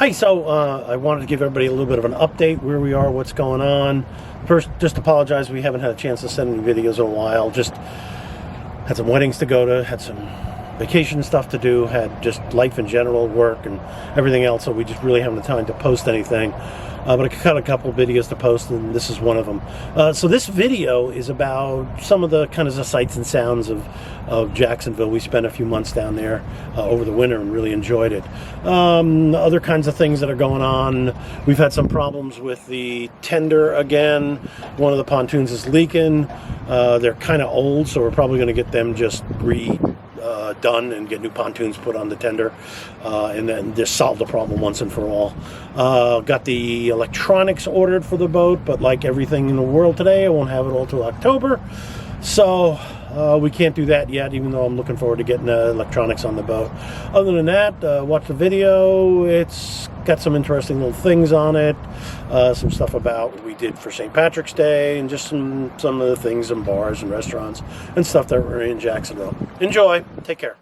Hi, so I wanted to give everybody a little bit of an update where we are, what's going on. First, just apologize, we haven't had a chance to send any videos in a while. Just had some weddings to go to, had some vacation stuff to do, had just life in general, work and everything else, so we just really haven't had time to post anything. But I cut a couple of videos to post, and this is one of them. So this video is about some of the kind of the sights and sounds of Jacksonville. We spent a few months down there over the winter and really enjoyed it. Other kinds of things that are going on. We've had some problems with the tender again. One of the pontoons is leaking. They're kind of old, so we're probably going to get them just done and get new pontoons put on the tender, and then just solve the problem once and for all. Got the electronics ordered for the boat, but like everything in the world today, I won't have it all till October, so we can't do that yet, even though I'm looking forward to getting the electronics on the boat. Other than that, watch the video. It's got some interesting little things on it, some stuff about what we did for St. Patrick's Day, and just some of the things in bars and restaurants and stuff that were in Jacksonville. Enjoy. Take care.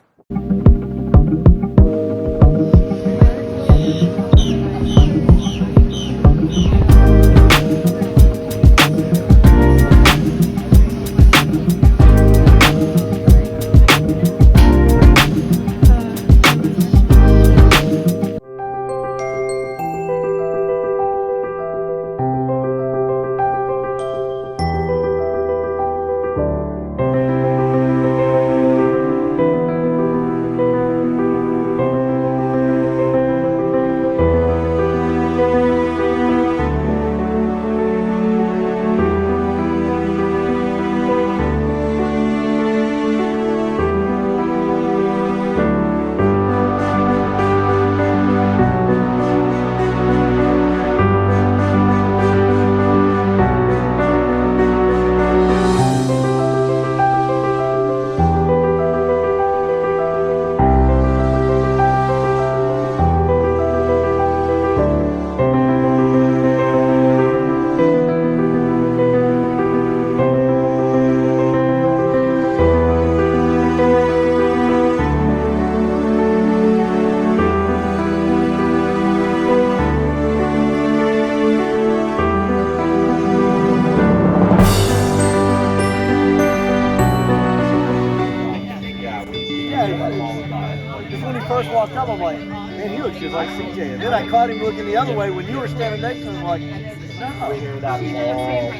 When he first walked up, I'm like, man, he looks just like CJ. And then I caught him looking the other way when you were standing next to him, like, no. We hear that all the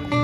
time.